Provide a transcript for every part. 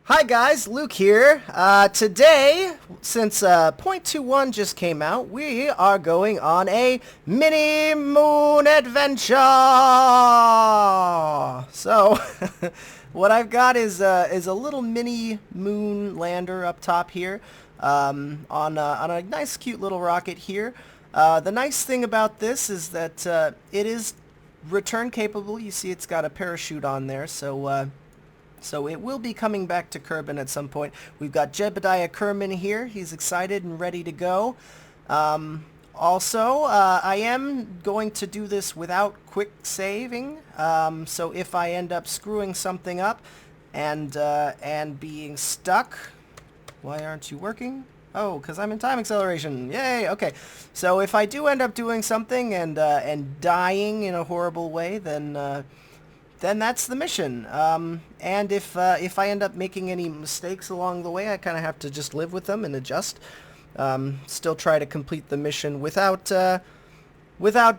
Hi guys, Luke here. Today, since .21 just came out, we are going on a Mini Moon adventure. So, what I've got is a little mini moon lander up top here, on a nice, cute little rocket here. The nice thing about this is that it is return capable. You see, it's got a parachute on there, so it will be coming back to Kerbin at some point. We've got Jebediah Kerman here. He's excited and ready to go. Also, I am going to do this without quick saving. So if I end up screwing something up and being stuck, why aren't you working? Oh, because I'm in time acceleration. Yay! Okay. So if I do end up doing something and dying in a horrible way, then that's the mission. And if I end up making any mistakes along the way, I kind of have to just live with them and adjust. Still try to complete the mission without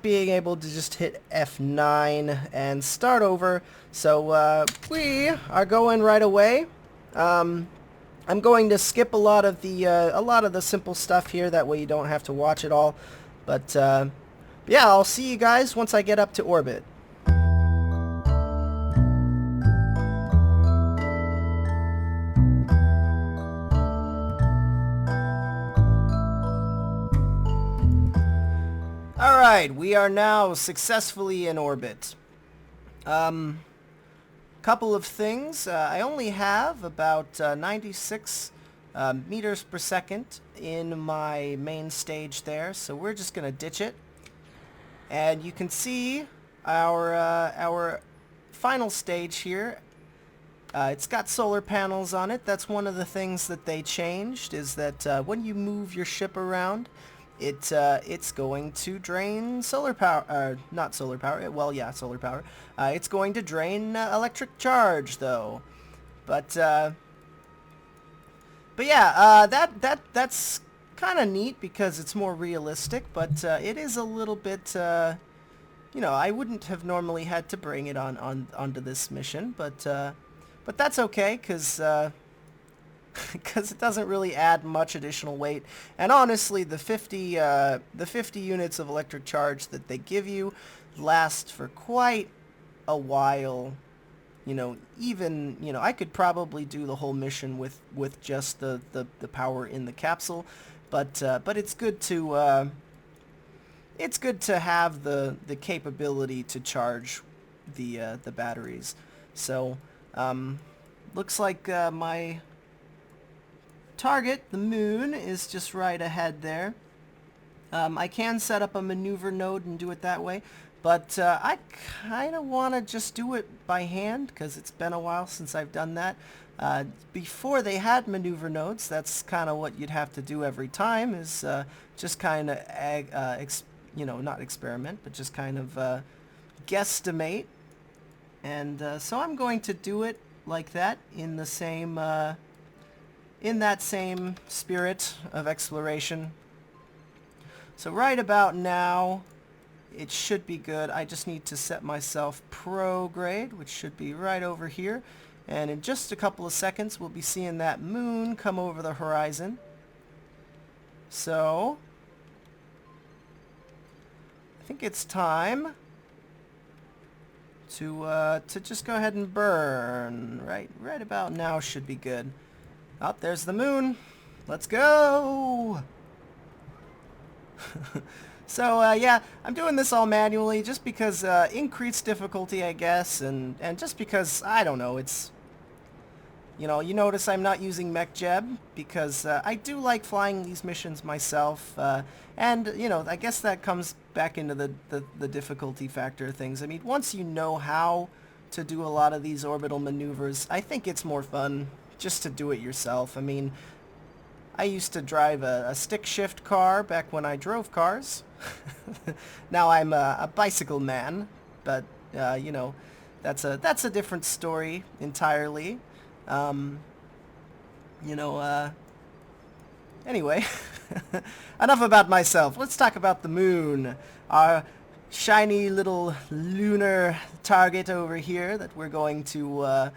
being able to just hit F9 and start over. So we are going right away. I'm going to skip a lot of the simple stuff here. That way you don't have to watch it all. But yeah, I'll see you guys once I get up to orbit. Alright, we are now successfully in orbit. Couple of things. I only have about 96 meters per second in my main stage there, so we're just going to ditch it. And you can see our final stage here. It's got solar panels on it. That's one of the things that they changed, is that when you move your ship around, it's going to drain solar power, not solar power, well, yeah, solar power. It's going to drain electric charge, though. But yeah, that's kind of neat because it's more realistic, but it is a little bit, you know, I wouldn't have normally had to bring it onto this mission, but that's okay, because it doesn't really add much additional weight. And honestly, the 50 units of electric charge that they give you last for quite a while. You know, even, you know, I could probably do the whole mission with just the power in the capsule, but it's good to have the capability to charge the batteries. So looks like my target, the moon, is just right ahead there. I can set up a maneuver node and do it that way, but I kind of want to just do it by hand because it's been a while since I've done that. Before they had maneuver nodes, that's kind of what you'd have to do every time, is just kind of, you know, not experiment, but just kind of guesstimate. And so I'm going to do it like that, in the same in that same spirit of exploration. So right about now, it should be good. I just need to set myself pro grade, which should be right over here. And in just a couple of seconds, we'll be seeing that moon come over the horizon. So I think it's time to just go ahead and burn. Right about now should be good. Oh, there's the moon. Let's go! So, yeah, I'm doing this all manually just because increased difficulty, I guess, and just because, I don't know, it's, you know, you notice I'm not using MkII because I do like flying these missions myself, and, you know, I guess that comes back into the difficulty factor of things. I mean, once you know how to do a lot of these orbital maneuvers, I think it's more fun just to do it yourself. I mean, I used to drive a stick shift car back when I drove cars. Now I'm a bicycle man, but you know, that's a different story entirely. You know, anyway, enough about myself. Let's talk about the moon, our shiny little lunar target over here that we're going to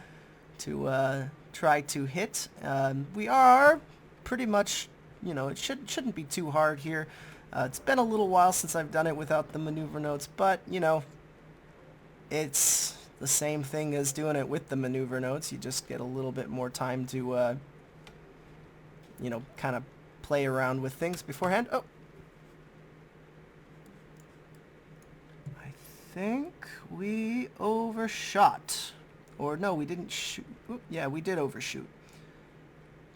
try to hit. We are pretty much, you know, it shouldn't be too hard here. It's been a little while since I've done it without the maneuver notes, but, you know, it's the same thing as doing it with the maneuver notes. You just get a little bit more time to, you know, kind of play around with things beforehand. Oh! I think we overshot. Or no, we didn't shoot. Oop, yeah, we did overshoot.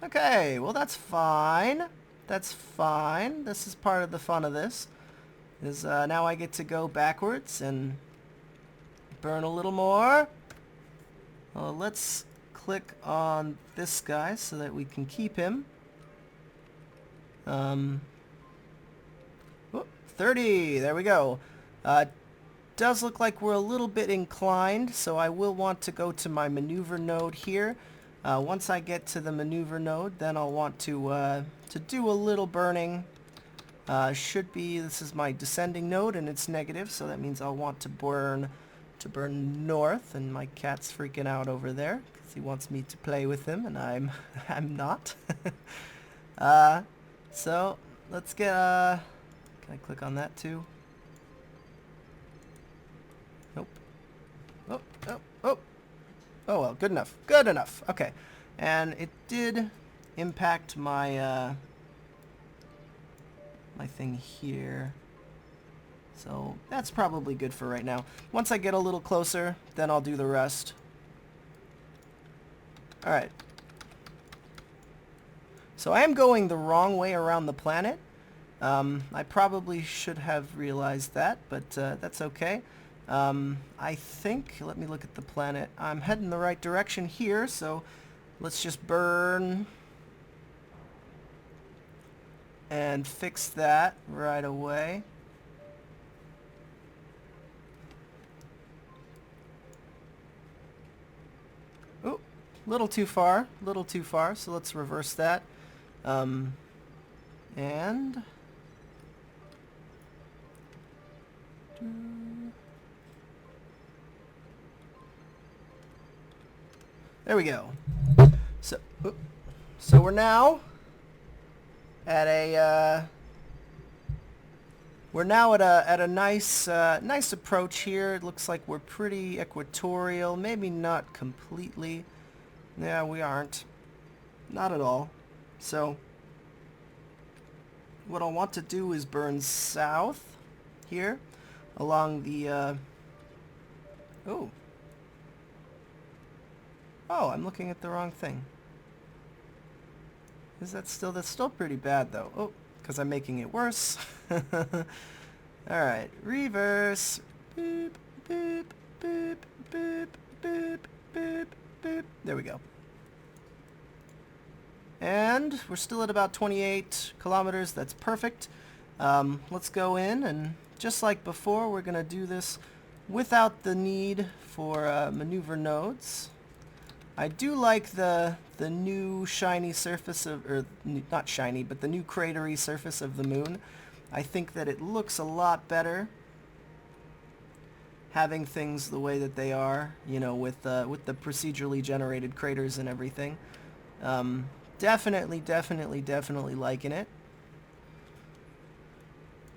Okay, well that's fine. That's fine. This is part of the fun of this. Is now I get to go backwards and burn a little more. Let's click on this guy so that we can keep him. 30, there we go. Does look like we're a little bit inclined, so I will want to go to my maneuver node here. Once I get to the maneuver node, then I'll want to do a little burning. Should be, this is my descending node and it's negative, so that means I'll want to burn north, and my cat's freaking out over there because he wants me to play with him and I'm not. So let's get can I click on that too? Nope. Oh, oh, oh. Oh well, good enough. Good enough. Okay. And it did impact my my thing here. So that's probably good for right now. Once I get a little closer, then I'll do the rest. Alright. So I am going the wrong way around the planet. I probably should have realized that, but that's okay. I think, let me look at the planet. I'm heading the right direction here, so let's just burn and fix that right away. Ooh, little too far, so let's reverse that. And there we go. So we're now at a nice approach here. It looks like we're pretty equatorial, maybe not completely. Yeah, we aren't. Not at all. So what I'll want to do is burn south here along the oh, I'm looking at the wrong thing. Is that still, that's still pretty bad though. Oh, because I'm making it worse. Alright, reverse. Boop, boop, boop, boop, boop, boop, boop. There we go. And we're still at about 28 kilometers. That's perfect. Let's go in, and just like before, we're going to do this without the need for maneuver nodes. I do like the new shiny surface of, or not shiny, but the new cratery surface of the moon. I think that it looks a lot better having things the way that they are, you know, with the procedurally generated craters and everything. Definitely liking it.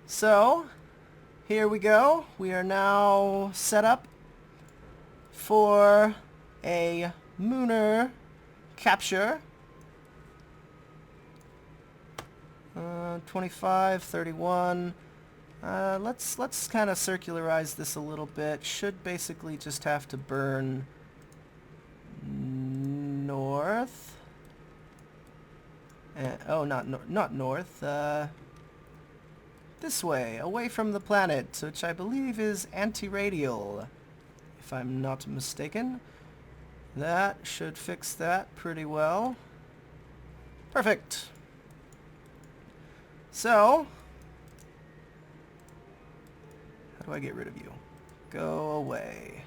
So, here we go. We are now set up for a lunar capture. 25, 31. Let's kind of circularize this a little bit. Should basically just have to burn north. Oh, not north. This way, away from the planet, which I believe is anti-radial, if I'm not mistaken. That should fix that pretty well. Perfect. So, how do I get rid of you? Go away.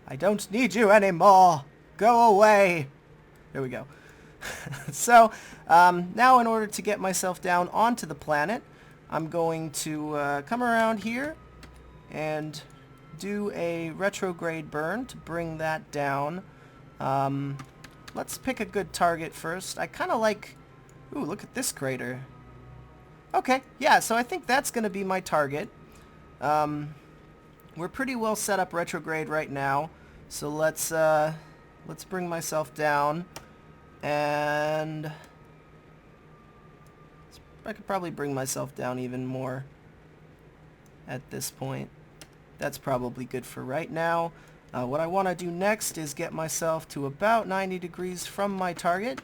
I don't need you anymore. Go away. There we go. So, now in order to get myself down onto the planet, I'm going to come around here and do a retrograde burn to bring that down. let's pick a good target first. I kind of like... Ooh, look at this crater. Okay, yeah, so I think that's going to be my target. We're pretty well set up retrograde right now, so let's bring myself down, and I could probably bring myself down even more at this point. That's probably good for right now. What I want to do next is get myself to about 90 degrees from my target,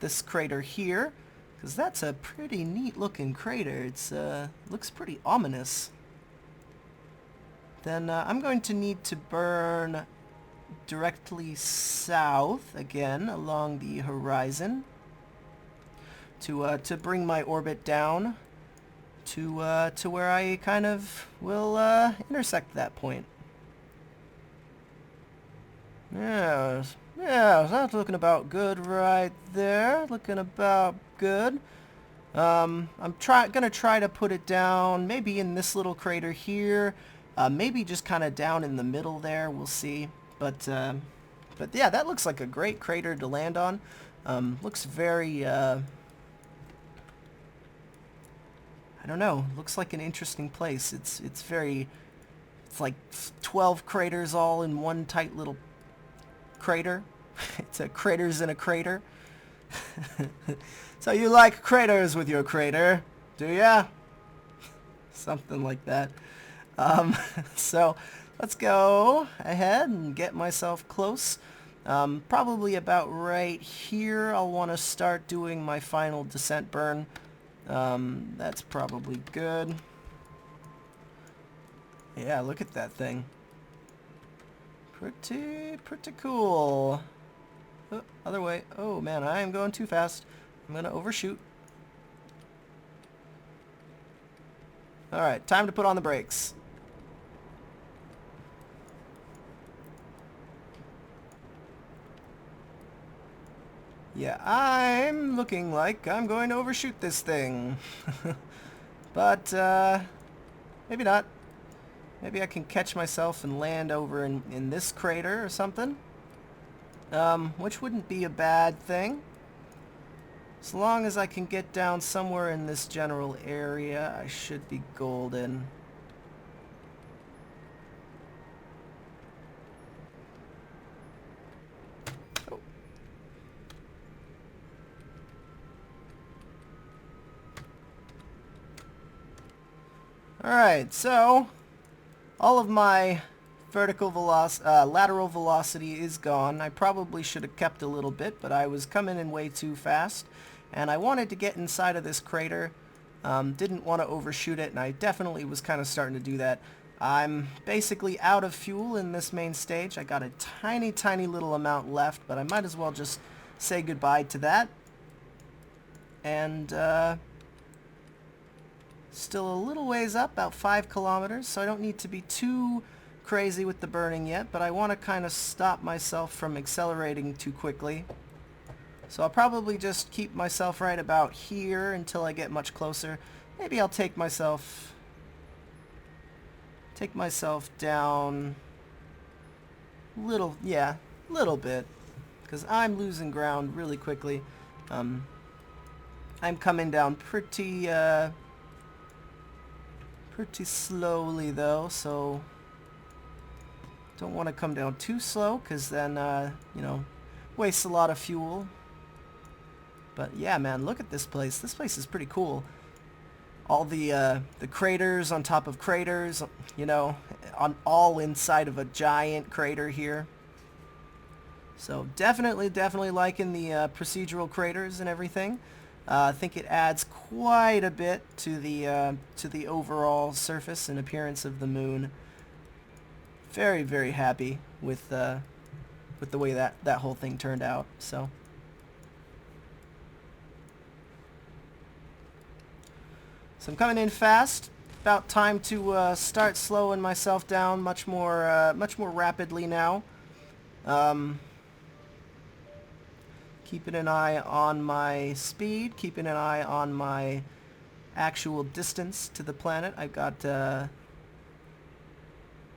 this crater here, because that's a pretty neat looking crater. It's looks pretty ominous. Then I'm going to need to burn directly south again along the horizon to bring my orbit down to where I kind of will intersect that point. Yes, that's looking about good right there. Looking about good. I'm gonna try to put it down maybe in this little crater here. Maybe just kind of down in the middle there. We'll see. But yeah, that looks like a great crater to land on. Looks very I don't know. Looks like an interesting place. It's like 12 craters all in one tight little crater. It's a craters in a crater. So you like craters with your crater, do ya? Something like that. So let's go ahead and get myself close. Probably about right here I'll want to start doing my final descent burn. That's probably good. Yeah, look at that thing. Pretty cool. Oh, other way. Oh man, I am going too fast. I'm gonna overshoot. Alright, time to put on the brakes. Yeah, I'm looking like I'm going to overshoot this thing. But, maybe not. Maybe I can catch myself and land over in this crater or something. Which wouldn't be a bad thing. As long as I can get down somewhere in this general area, I should be golden. Oh. Alright, so all of my lateral velocity is gone. I probably should have kept a little bit, but I was coming in way too fast, and I wanted to get inside of this crater. Didn't want to overshoot it, and I definitely was kind of starting to do that. I'm basically out of fuel in this main stage. I got a tiny little amount left, but I might as well just say goodbye to that. And still a little ways up, about 5 kilometers, so I don't need to be too crazy with the burning yet, but I want to kind of stop myself from accelerating too quickly. So I'll probably just keep myself right about here until I get much closer. Maybe I'll take myself down little bit, because I'm losing ground really quickly. I'm coming down pretty slowly though, so don't want to come down too slow, because then you know, wastes a lot of fuel. But yeah, man, look at this place. This place is pretty cool. All the craters on top of craters, you know, all inside of a giant crater here. So definitely liking the procedural craters and everything. I think it adds quite a bit to the overall surface and appearance of the moon. Very happy with the way that whole thing turned out. So I'm coming in fast. About time to start slowing myself down much more rapidly now. Keeping an eye on my speed, keeping an eye on my actual distance to the planet. I've got the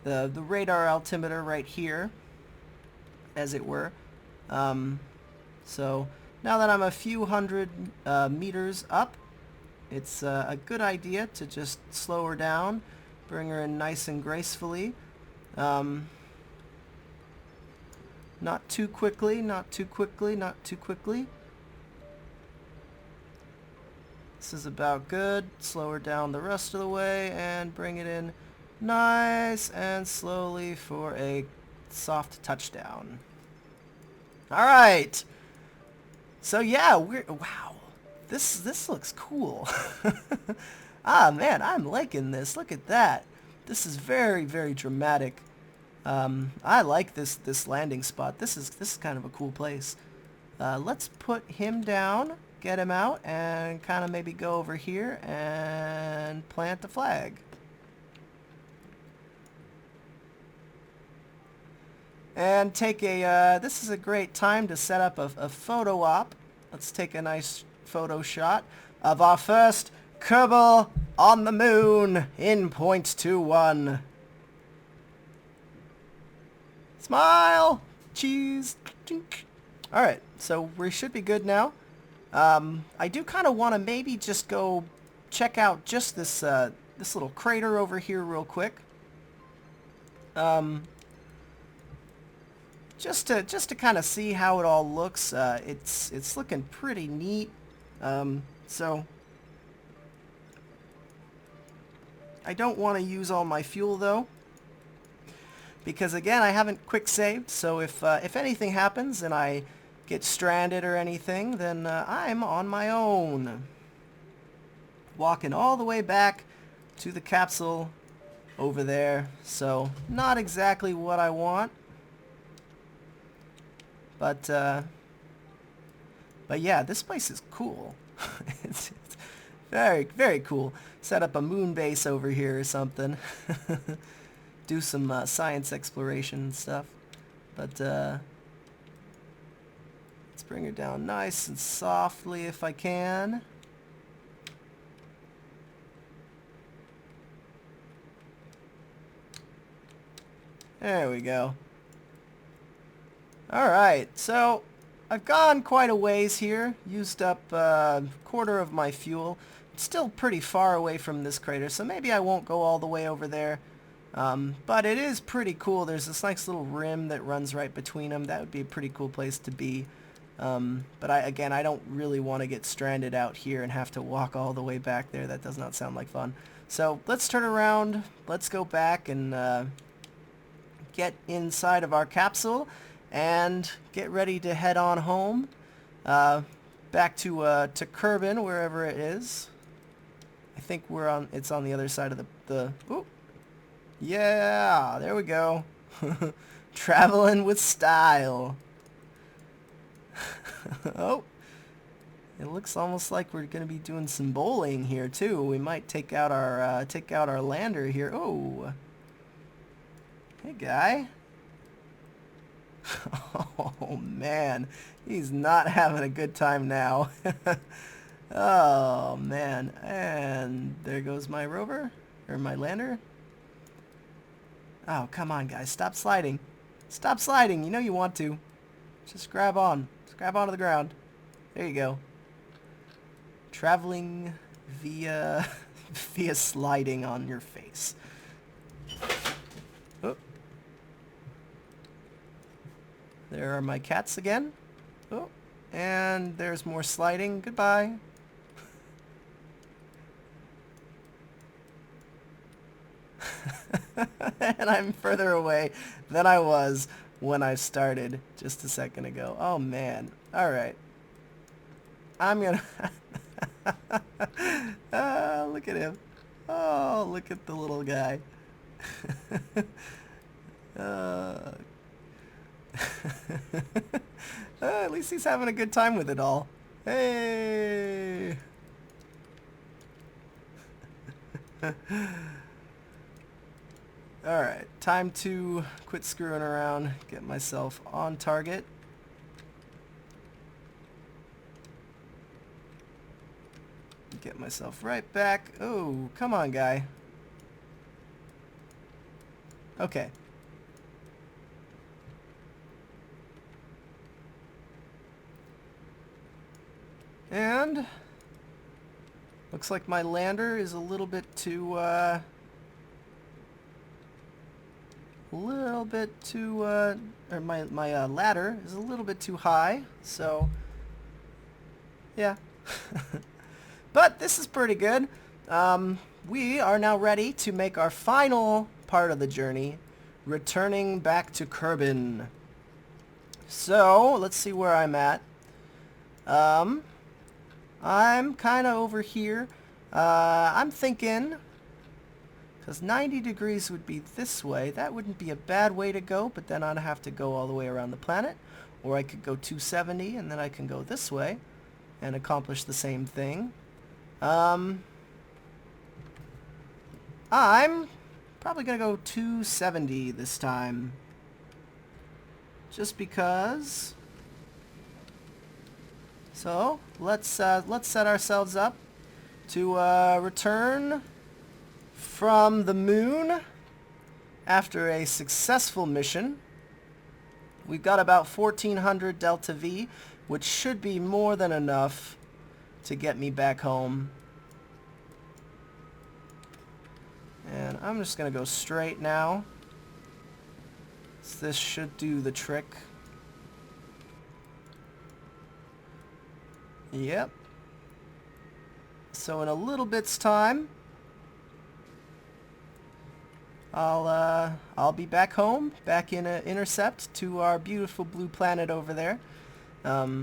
radar altimeter right here, as it were. So now that I'm a few hundred meters up, it's a good idea to just slow her down, bring her in nice and gracefully. Not too quickly, not too quickly, not too quickly. This is about good. Slow her down the rest of the way and bring it in nice and slowly for a soft touchdown. All right. So yeah, wow. This looks cool. Ah man, I'm liking this. Look at that. This is very, very dramatic. I like this landing spot. This is kind of a cool place. Let's put him down, get him out, and kind of maybe go over here and plant the flag. And take a, this is a great time to set up a photo op. Let's take a nice photo shot of our first Kerbal on the moon in 0.21. Smile! Cheese! Alright, so we should be good now. I do kind of want to maybe just go check out just this, this little crater over here real quick. Just to kind of see how it all looks. It's looking pretty neat. So I don't want to use all my fuel though, because again I haven't quick saved. So if anything happens and I get stranded or anything, then I'm on my own. Walking all the way back to the capsule over there. So not exactly what I want. But yeah, this place is cool. it's very, very cool. Set up a moon base over here or something. Do some science exploration and stuff. But let's bring her down nice and softly if I can. There we go. Alright, so I've gone quite a ways here, used up a quarter of my fuel. It's still pretty far away from this crater, so maybe I won't go all the way over there. But it is pretty cool. There's this nice little rim that runs right between them. That would be a pretty cool place to be. But again, I don't really want to get stranded out here and have to walk all the way back there. That does not sound like fun. So let's turn around, let's go back and get inside of our capsule and get ready to head on home, back to Kerbin, wherever it is. I think it's on the other side of the ooh. Yeah, there we go. Traveling with style. Oh, it looks almost like we're gonna be doing some bowling here too. We might take out our lander here. Oh, hey guy. Oh man, he's not having a good time now. Oh man, and there goes my rover, or my lander. Oh, come on guys, stop sliding. Stop sliding, you know you want to. Just grab on. Just grab onto the ground. There you go. Traveling via sliding on your face. Oh. There are my cats again. Oh, and there's more sliding. Goodbye. And I'm further away than I was when I started just a second ago. Oh man. Alright. I'm gonna... look at him. Oh, look at the little guy. At least he's having a good time with it all. Hey! Alright, time to quit screwing around, get myself on target. Get myself right back. Oh, come on, guy. Okay. And looks like my lander is a little bit too, or my ladder is a little bit too high, so yeah. But this is pretty good. We are now ready to make our final part of the journey, returning back to Kerbin. So, let's see where I'm at. I'm kind of over here. I'm thinking, because 90 degrees would be this way, that wouldn't be a bad way to go, but then I'd have to go all the way around the planet. Or I could go 270, and then I can go this way and accomplish the same thing. I'm probably going to go 270 this time. Just because. So, let's set ourselves up to return from the moon after a successful mission. We've got about 1400 Delta V, which should be more than enough to get me back home. And I'm just going to go straight now. So this should do the trick. Yep. So in a little bit's time, I'll be back home, back in an intercept to our beautiful blue planet over there. But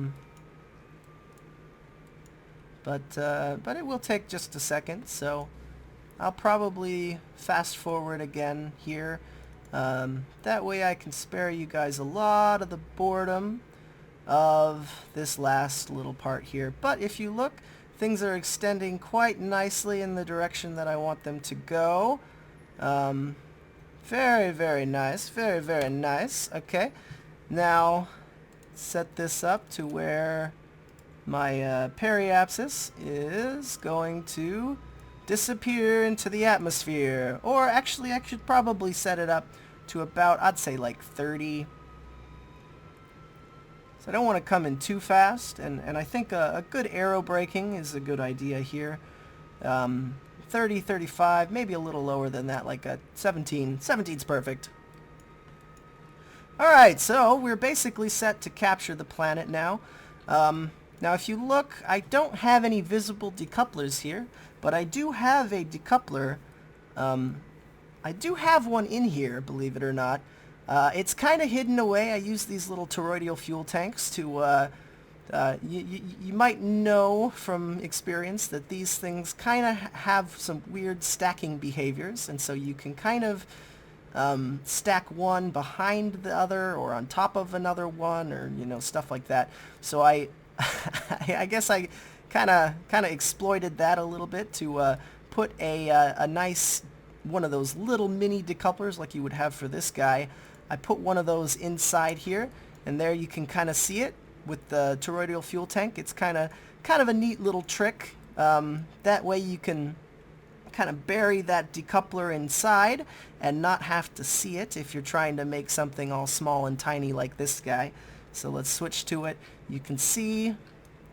it will take just a second, so I'll probably fast forward again here. That way I can spare you guys a lot of the boredom of this last little part here. But if you look, things are extending quite nicely in the direction that I want them to go. Very, very nice. Very, very nice. Okay. Now, set this up to where my periapsis is going to disappear into the atmosphere. Or actually, I should probably set it up to about, I'd say like 30. So I don't want to come in too fast, and I think a good aero braking is a good idea here. 30, 35, maybe a little lower than that, like a 17. 17's perfect. Alright, so we're basically set to capture the planet now. Now if you look, I don't have any visible decouplers here, but I do have a decoupler. I do have one in here, believe it or not. It's kind of hidden away. I use these little toroidal fuel tanks to, you might know from experience that these things kind of have some weird stacking behaviors, and so you can kind of stack one behind the other or on top of another one, or, you know, stuff like that. So I guess I kind of exploited that a little bit to put a nice one of those little mini decouplers like you would have for this guy. I put one of those inside here, and there you can kind of see it with the toroidal fuel tank. It's kind of a neat little trick. That way you can kind of bury that decoupler inside and not have to see it if you're trying to make something all small and tiny like this guy. So let's switch to it. You can see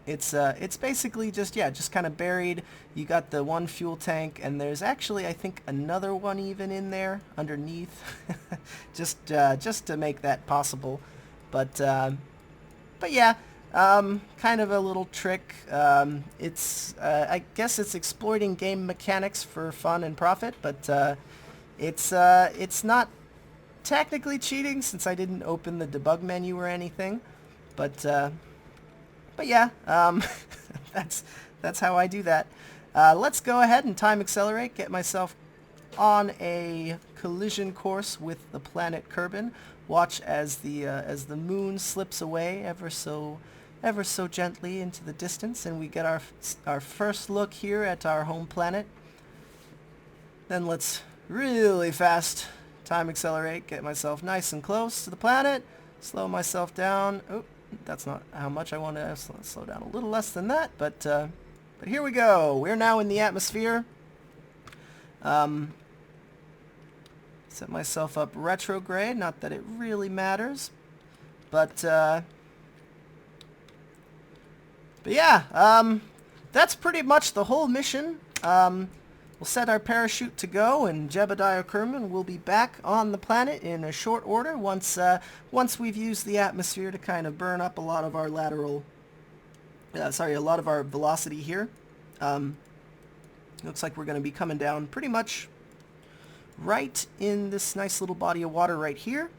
it's basically just kind of buried. You got the one fuel tank, and there's actually, I think, another one even in there underneath, just to make that possible. But yeah, kind of a little trick. I guess it's exploiting game mechanics for fun and profit, but it's not technically cheating since I didn't open the debug menu or anything. But yeah, that's how I do that. Let's go ahead and time accelerate, get myself on a collision course with the planet Kerbin. Watch as the moon slips away ever so gently into the distance, and we get our first look here at our home planet. Then let's really fast time accelerate, get myself nice and close to the planet, slow myself down. Oh, that's not how much I want to slow down, a little less than that, but here we go. We're now in the atmosphere. Set myself up retrograde, not that it really matters, but But yeah, that's pretty much the whole mission. We'll set our parachute to go, and Jebediah Kerbin will be back on the planet in a short order once we've used the atmosphere to kind of burn up a lot of our lateral, a lot of our velocity here. Looks like we're going to be coming down pretty much right in this nice little body of water right here.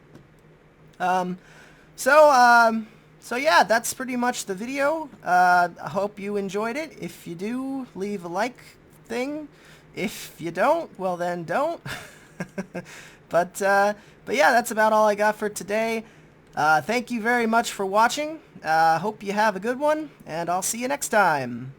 So yeah, that's pretty much the video. I hope you enjoyed it. If you do, leave a like thing. If you don't, well then don't. But yeah, that's about all I got for today. Thank you very much for watching. Hope you have a good one, and I'll see you next time.